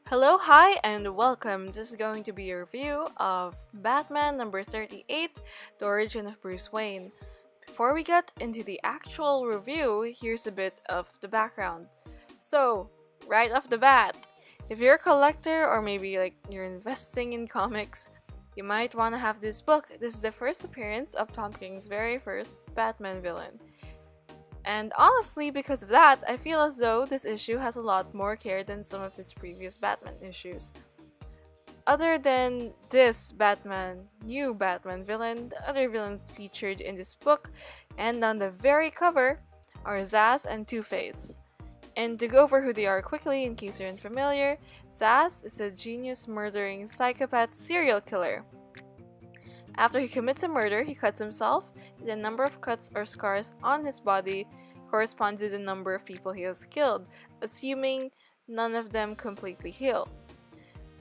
Hello, hi, and welcome. This is going to be a review of Batman number 38, The Origin of Bruce Wayne. Before we get into the actual review, here's a bit of the background. So, right off the bat, if you're a collector or maybe you're investing in comics, you might want to have this book. This is the first appearance of Tom King's very first Batman villain. And honestly, because of that, I feel as though this issue has a lot more care than some of his previous Batman issues. Other than this new Batman villain, the other villains featured in this book and on the very cover are Zsasz and Two-Face. And to go over who they are quickly, in case you're unfamiliar, Zsasz is a genius murdering psychopath serial killer. After he commits a murder, he cuts himself, and the number of cuts or scars on his body corresponds to the number of people he has killed, assuming none of them completely heal.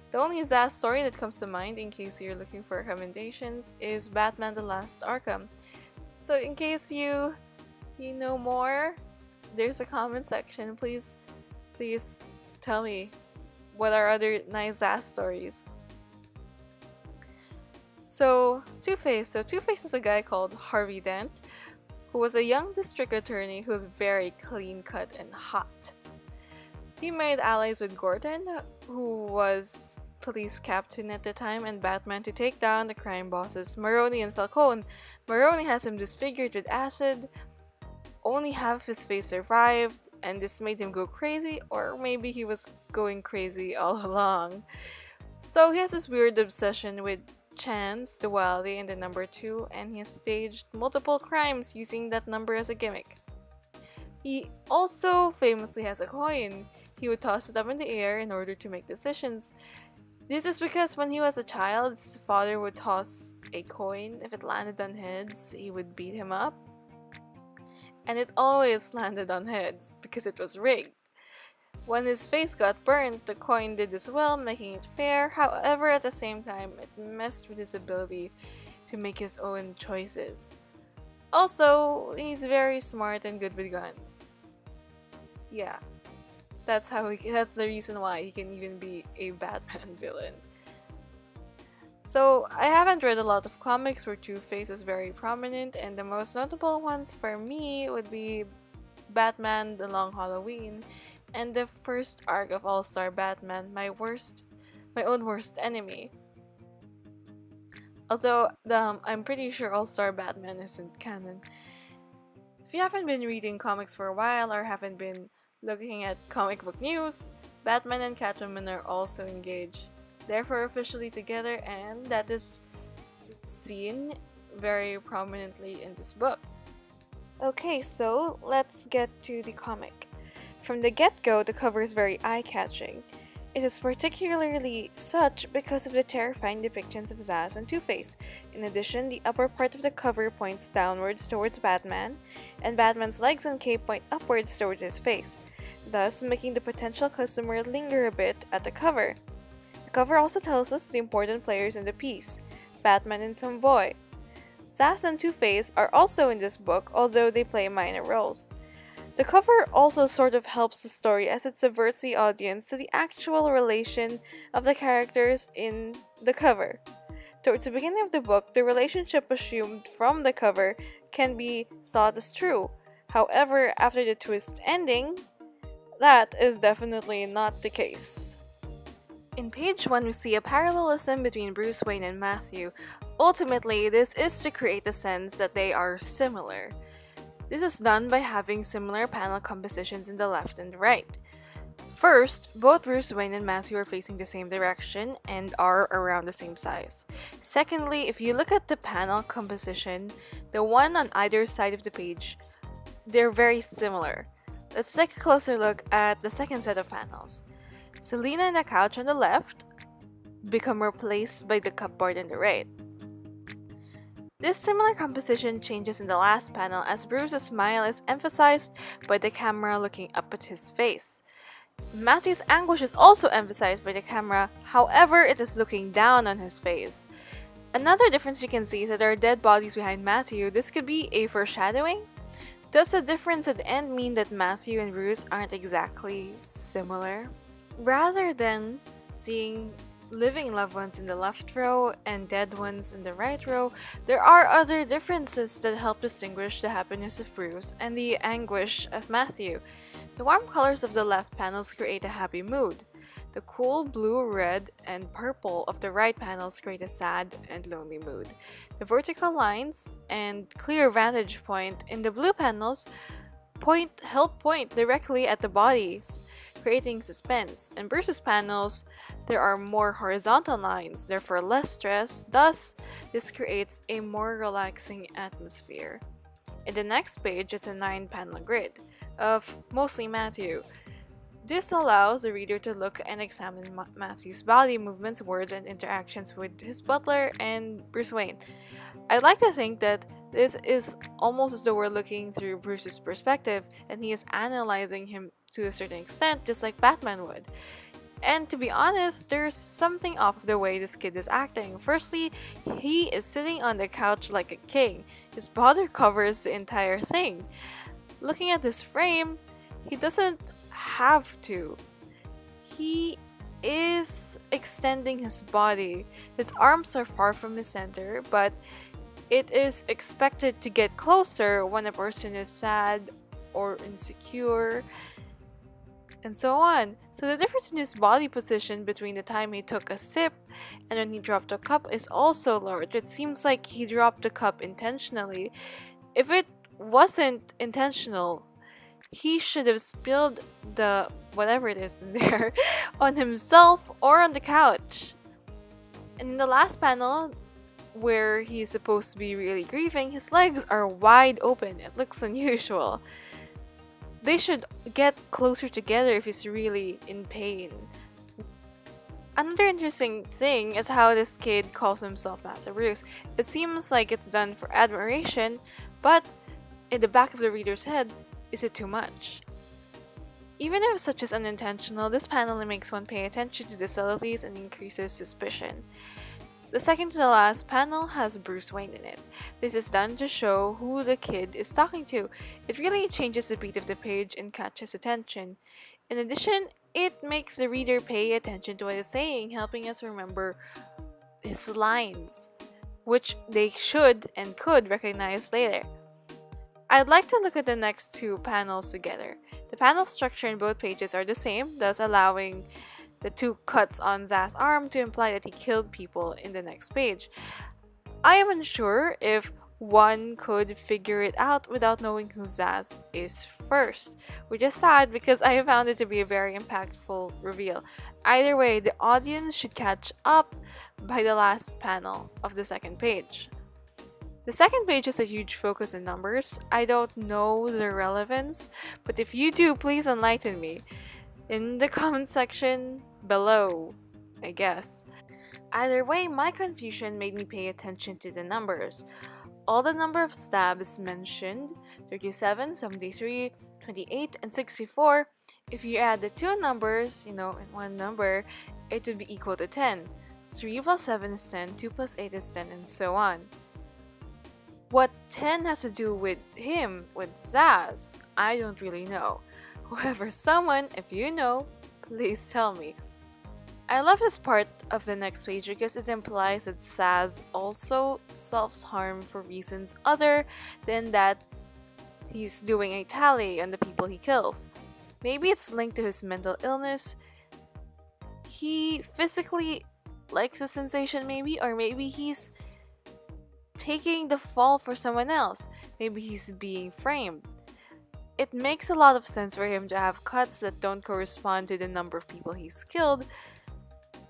The only Zsasz story that comes to mind, in case you're looking for recommendations, is Batman: The Last Arkham. So in case you know more, there's a comment section. Please tell me what are other nice Zsasz stories. So Two-Face is a guy called Harvey Dent, who was a young district attorney who's very clean cut and hot. He made allies with Gordon, who was police captain at the time, and Batman to take down the crime bosses Maroni and Falcone. Maroni has him disfigured with acid, only half his face survived, and this made him go crazy, or maybe he was going crazy all along. So he has this weird obsession with chance, duality, and the number 2, and he has staged multiple crimes using that number as a gimmick. He also famously has a coin. He would toss it up in the air in order to make decisions. This is because when he was a child, his father would toss a coin. If it landed on heads, he would beat him up. And it always landed on heads because it was rigged. When his face got burnt, the coin did as well, making it fair. However, at the same time, it messed with his ability to make his own choices. Also, he's very smart and good with guns. Yeah, that's the reason why he can even be a Batman villain. So, I haven't read a lot of comics where Two-Face was very prominent, and the most notable ones for me would be Batman: The Long Halloween, and the first arc of All-Star Batman, my own worst enemy. Although I'm pretty sure All-Star Batman isn't canon. If you haven't been reading comics for a while or haven't been looking at comic book news, Batman and Catwoman are also engaged. Therefore officially together, and that is seen very prominently in this book. Okay, so let's get to the comic. From the get-go, the cover is very eye-catching. It is particularly such because of the terrifying depictions of Zsasz and Two-Face. In addition, the upper part of the cover points downwards towards Batman, and Batman's legs and cape point upwards towards his face, thus making the potential customer linger a bit at the cover. The cover also tells us the important players in the piece, Batman and some boy. Zsasz and Two-Face are also in this book, although they play minor roles. The cover also sort of helps the story as it subverts the audience to the actual relation of the characters in the cover. Towards the beginning of the book, the relationship assumed from the cover can be thought as true. However, after the twist ending, that is definitely not the case. In page 1, we see a parallelism between Bruce Wayne and Matthew. Ultimately, this is to create the sense that they are similar. This is done by having similar panel compositions in the left and the right. First, both Bruce Wayne and Matthew are facing the same direction and are around the same size. Secondly, if you look at the panel composition, the one on either side of the page, they're very similar. Let's take a closer look at the second set of panels. Selina and the couch on the left become replaced by the cupboard on the right. This similar composition changes in the last panel as Bruce's smile is emphasized by the camera looking up at his face. Matthew's anguish is also emphasized by the camera, however, it is looking down on his face. Another difference you can see is that there are dead bodies behind Matthew. This could be a foreshadowing. Does the difference at the end mean that Matthew and Bruce aren't exactly similar? Rather than seeing living loved ones in the left row and dead ones in the right row, there are other differences that help distinguish the happiness of Bruce and the anguish of Matthew. The warm colors of the left panels create a happy mood. The cool blue, red, and purple of the right panels create a sad and lonely mood. The vertical lines and clear vantage point in the blue panels help point directly at the bodies, creating suspense. In Bruce's panels, there are more horizontal lines, therefore less stress, thus, this creates a more relaxing atmosphere. In the next page is a 9-panel grid of mostly Matthew. This allows the reader to look and examine Matthew's body movements, words, and interactions with his butler and Bruce Wayne. I like to think that this is almost as though we're looking through Bruce's perspective and he is analyzing him to a certain extent, just like Batman would. And to be honest, there's something off of the way this kid is acting. Firstly, he is sitting on the couch like a king. His body covers the entire thing. Looking at this frame, he doesn't have to. He is extending his body. His arms are far from his center, but it is expected to get closer when a person is sad or insecure, and so on. So the difference in his body position between the time he took a sip and when he dropped the cup is also large. It seems like he dropped the cup intentionally. If it wasn't intentional, he should have spilled the whatever it is in there on himself or on the couch. And in the last panel, where he's supposed to be really grieving, his legs are wide open. It looks unusual. They should get closer together if he's really in pain. Another interesting thing is how this kid calls himself Master Bruce. It seems like it's done for admiration, but in the back of the reader's head, is it too much? Even if such is unintentional, this panel makes one pay attention to the subtleties and increases suspicion. The second to the last panel has Bruce Wayne in it. This is done to show who the kid is talking to. It really changes the beat of the page and catches attention. In addition, it makes the reader pay attention to what he's saying, helping us remember his lines, which they should and could recognize later. I'd like to look at the next two panels together. The panel structure in both pages are the same, thus allowing the two cuts on Zsa's arm to imply that he killed people in the next page. I am unsure if one could figure it out without knowing who Zsa's is first, which is sad because I found it to be a very impactful reveal. Either way, the audience should catch up by the last panel of the second page. The second page has a huge focus on numbers. I don't know the relevance, but if you do, please enlighten me in the comment section below, I guess. Either way, my confusion made me pay attention to the numbers. All the number of stabs mentioned, 37, 73, 28, and 64, if you add the two numbers, in one number, it would be equal to 10. 3 plus 7 is 10, 2 plus 8 is 10, and so on. What 10 has to do with him, with Zsa's, I don't really know. However, someone, if you know, please tell me. I love this part of the next page because it implies that Zsa also self-harm for reasons other than that he's doing a tally on the people he kills. Maybe it's linked to his mental illness. He physically likes the sensation maybe, or maybe he's taking the fall for someone else. Maybe he's being framed. It makes a lot of sense for him to have cuts that don't correspond to the number of people he's killed,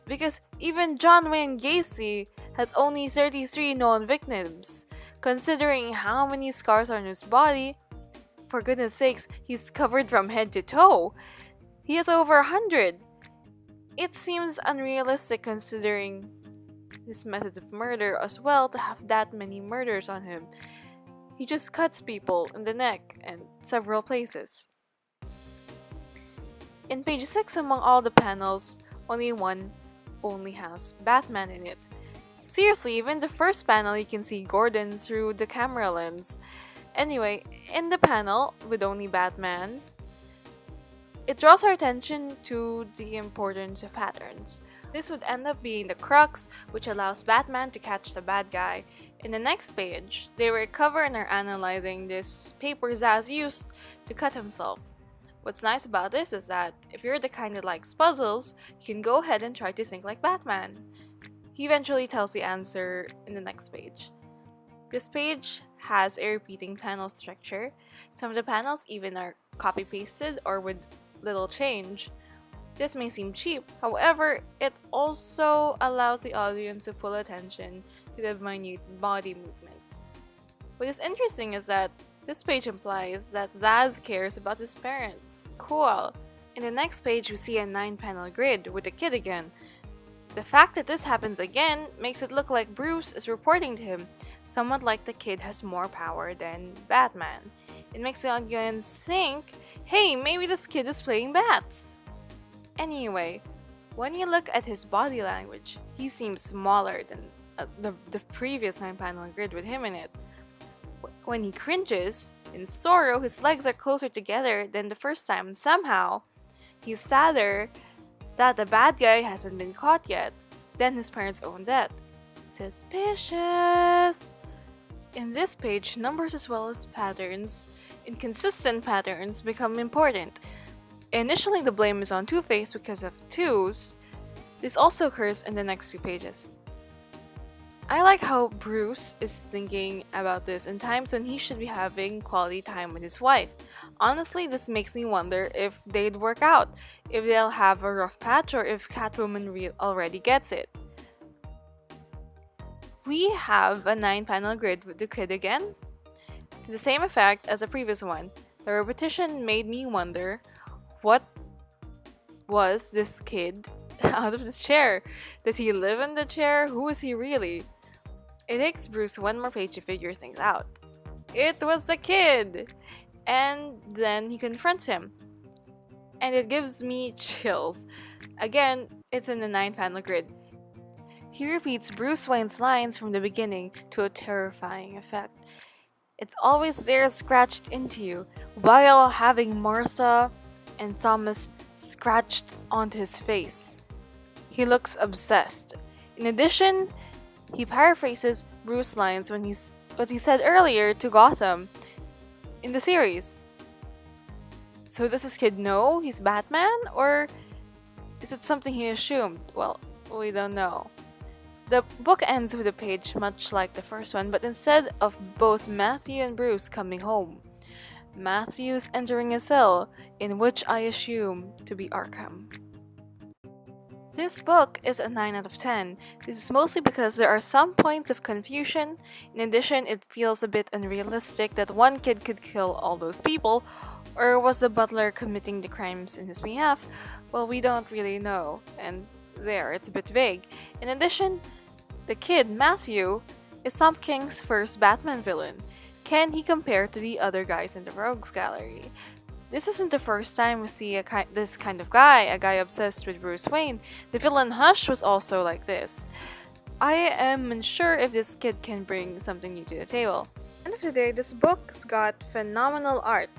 because even John Wayne Gacy has only 33 known victims. Considering how many scars are on his body, for goodness sakes, he's covered from head to toe. He has over 100. It seems unrealistic considering his method of murder as well to have that many murders on him. He just cuts people in the neck and several places. In page 6, among all the panels, only one has Batman in it. Seriously, even the first panel you can see Gordon through the camera lens. Anyway, in the panel with only Batman, It draws our attention to the importance of patterns. This would end up being the crux, which allows Batman to catch the bad guy. In the next page, they recover and are analyzing this paper Zsasz used to cut himself. What's nice about this is that if you're the kind that likes puzzles, you can go ahead and try to think like Batman. He eventually tells the answer in the next page. This page has a repeating panel structure. Some of the panels even are copy-pasted or with little change. This may seem cheap, however, it also allows the audience to pull attention to the minute body movements. What is interesting is that this page implies that Zsasz cares about his parents. Cool! In the next page, we see a 9-panel grid with the kid again. The fact that this happens again makes it look like Bruce is reporting to him, somewhat like the kid has more power than Batman. It makes the audience think, hey, maybe this kid is playing bats. Anyway, when you look at his body language, he seems smaller than the previous 9-panel grid with him in it. When he cringes, in Zorro, his legs are closer together than the first time, and somehow, he's sadder that the bad guy hasn't been caught yet than his parents' own death. Suspicious! In this page, numbers as well as patterns, inconsistent patterns, become important. Initially, the blame is on Two-Face because of twos. This also occurs in the next 2 pages. I like how Bruce is thinking about this in times when he should be having quality time with his wife. Honestly, this makes me wonder if they'd work out, if they'll have a rough patch, or if Catwoman already gets it. We have a 9-panel grid with the kid again, to the same effect as the previous one. The repetition made me wonder, what was this kid out of this chair? Does he live in the chair? Who is he really? It takes Bruce one more page to figure things out. It was the kid! And then he confronts him. And it gives me chills. Again, it's in the 9-panel grid. He repeats Bruce Wayne's lines from the beginning to a terrifying effect. It's always there scratched into you, while having Martha and Thomas scratched onto his face. He looks obsessed. In addition, he paraphrases Bruce's lines what he said earlier to Gotham in the series. So does this kid know he's Batman, or is it something he assumed? Well, we don't know. The book ends with a page much like the first one, but instead of both Matthew and Bruce coming home, Matthew's entering a cell in which I assume to be Arkham. This book is a 9 out of 10. This is mostly because there are some points of confusion. In addition, it feels a bit unrealistic that one kid could kill all those people, or was the butler committing the crimes in his behalf? Well, we don't really know, and there, it's a bit vague. In addition, the kid, Matthew, is Tom King's first Batman villain. Can he compare to the other guys in the Rogues Gallery? This isn't the first time we see this kind of guy, a guy obsessed with Bruce Wayne. The villain Hush was also like this. I am unsure if this kid can bring something new to the table. At the end of the day, this book's got phenomenal art.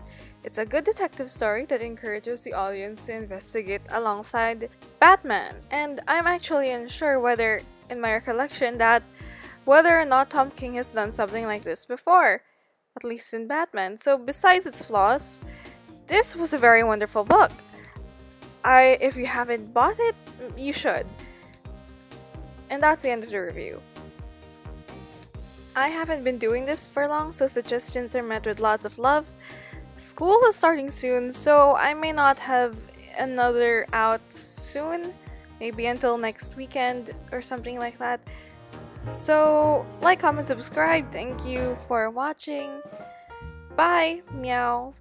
It's a good detective story that encourages the audience to investigate alongside Batman. And I'm actually unsure whether, in my recollection, that whether or not Tom King has done something like this before, at least in Batman. So besides its flaws, this was a very wonderful book. If you haven't bought it, you should. And that's the end of the review. I haven't been doing this for long, so suggestions are met with lots of love. School is starting soon, so I may not have another out soon. Maybe until next weekend or something like that. So, like, comment, subscribe. Thank you for watching. Bye. Meow.